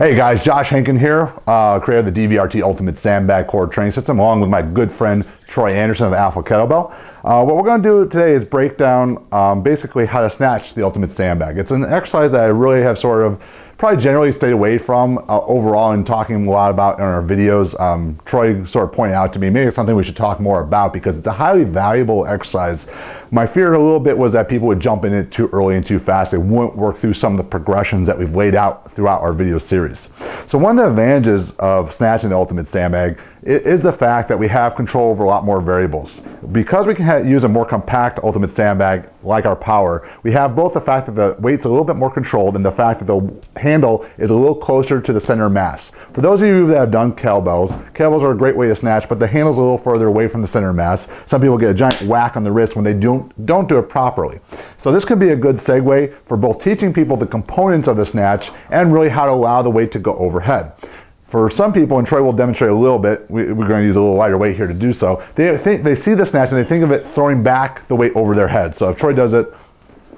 Hey guys, Josh Henkin here, creator of the DVRT Ultimate Sandbag Core Training System, along with my good friend Troy Anderson of Alpha Kettlebell. What we're going to do today is break down basically how to snatch the Ultimate Sandbag. It's an exercise that I really have sort of probably generally stayed away from overall and talking a lot about in our videos. Troy sort of pointed out to me, maybe it's something we should talk more about because it's a highly valuable exercise. My fear a little bit was that people would jump in it too early and too fast. They wouldn't work through some of the progressions that we've laid out throughout our video series. So one of the advantages of snatching the Ultimate Sandbag is the fact that we have control over a lot more variables. Because we can use a more compact Ultimate Sandbag like our Power, we have both the fact that the weight's a little bit more controlled and the fact that the handle is a little closer to the center of mass. For those of you that have done kettlebells are a great way to snatch, but the handle's a little further away from the center of mass. Some people get a giant whack on the wrist when they don't do it properly. So this can be a good segue for both teaching people the components of the snatch and really how to allow the weight to go overhead. For some people, and Troy will demonstrate a little bit, we're going to use a little lighter weight here to do so, they see the snatch and they think of it throwing back the weight over their head. So if Troy does it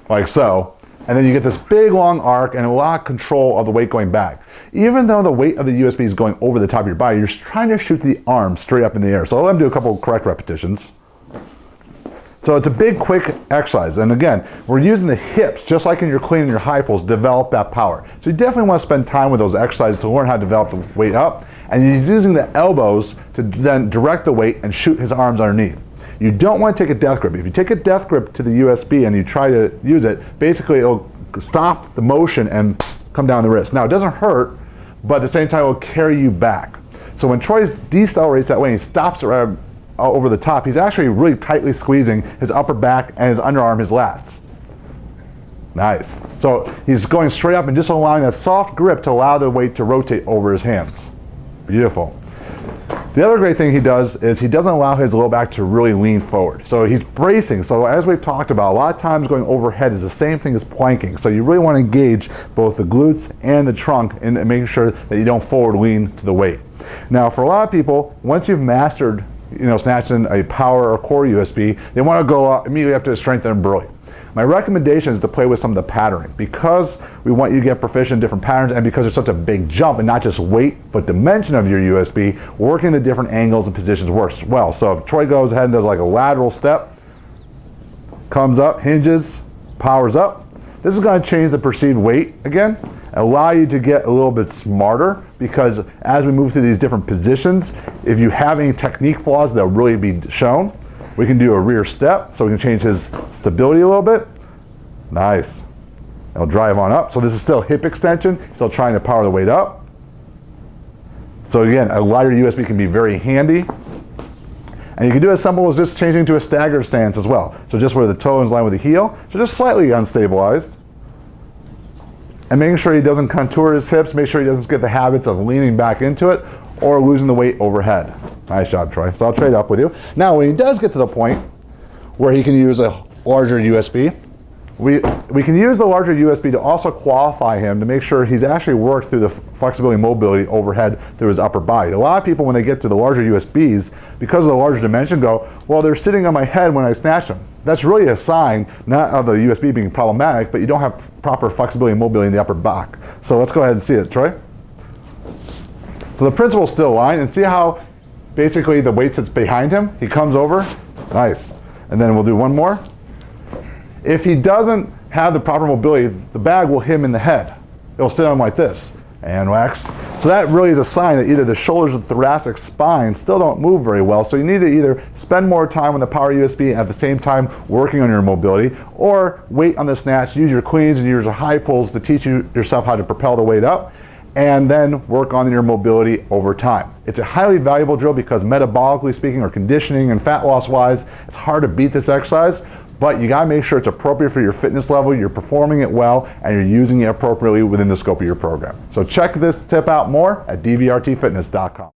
like so, and then you get this big long arc and a lot of control of the weight going back. Even though the weight of the USB is going over the top of your body, you're trying to shoot the arm straight up in the air. So I'll let him do a couple of correct repetitions. So it's a big, quick exercise. And again, we're using the hips, just like in your clean and your high pulls, to develop that power. So you definitely want to spend time with those exercises to learn how to develop the weight up. And he's using the elbows to then direct the weight and shoot his arms underneath. You don't want to take a death grip. If you take a death grip to the USB and you try to use it, basically it'll stop the motion and come down the wrist. Now it doesn't hurt, but at the same time it will carry you back. So when Troy decelerates that way and he stops around over the top, he's actually really tightly squeezing his upper back and his underarm, his lats. Nice. So he's going straight up and just allowing that soft grip to allow the weight to rotate over his hands. Beautiful. The other great thing he does is he doesn't allow his low back to really lean forward. So he's bracing. So as we've talked about, a lot of times going overhead is the same thing as planking. So you really want to engage both the glutes and the trunk in making sure that you don't forward lean to the weight. Now for a lot of people, once you've mastered snatching a Power or Core USB, they want to go immediately up to the strength and burly. My recommendation is to play with some of the patterning because we want you to get proficient in different patterns, and because there's such a big jump and not just weight but dimension of your USB, working the different angles and positions works well. So if Troy goes ahead and does like a lateral step, comes up, hinges, powers up, this is going to change the perceived weight again, allow you to get a little bit smarter, because as we move through these different positions, if you have any technique flaws, they'll really be shown. We can do a rear step, so we can change his stability a little bit. Nice. It'll drive on up. So this is still hip extension, still trying to power the weight up. So again, a lighter USB can be very handy. And you can do as simple as just changing to a staggered stance as well. So just where the toe is in line with the heel, so just slightly unstabilized. And making sure he doesn't contour his hips, make sure he doesn't get the habits of leaning back into it or losing the weight overhead. Nice job, Troy. So I'll trade up with you. Now, when he does get to the point where he can use a larger USB, we can use the larger USB to also qualify him to make sure he's actually worked through the flexibility and mobility overhead through his upper body. A lot of people, when they get to the larger USBs, because of the larger dimension, go, well, they're sitting on my head when I snatch them. That's really a sign, not of the USB being problematic, but you don't have proper flexibility and mobility in the upper back. So let's go ahead and see it, Troy. So the principle's still aligned, and see how basically the weight sits behind him? He comes over, nice. And then we'll do one more. If he doesn't have the proper mobility, the bag will hit him in the head. It'll sit on like this, and wax. So that really is a sign that either the shoulders or the thoracic spine still don't move very well, so you need to either spend more time on the Power USB and at the same time working on your mobility, or wait on the snatch, use your cleans and use your high pulls to teach yourself how to propel the weight up, and then work on your mobility over time. It's a highly valuable drill because metabolically speaking, or conditioning and fat loss wise, it's hard to beat this exercise, but you gotta make sure it's appropriate for your fitness level, you're performing it well, and you're using it appropriately within the scope of your program. So check this tip out more at dvrtfitness.com.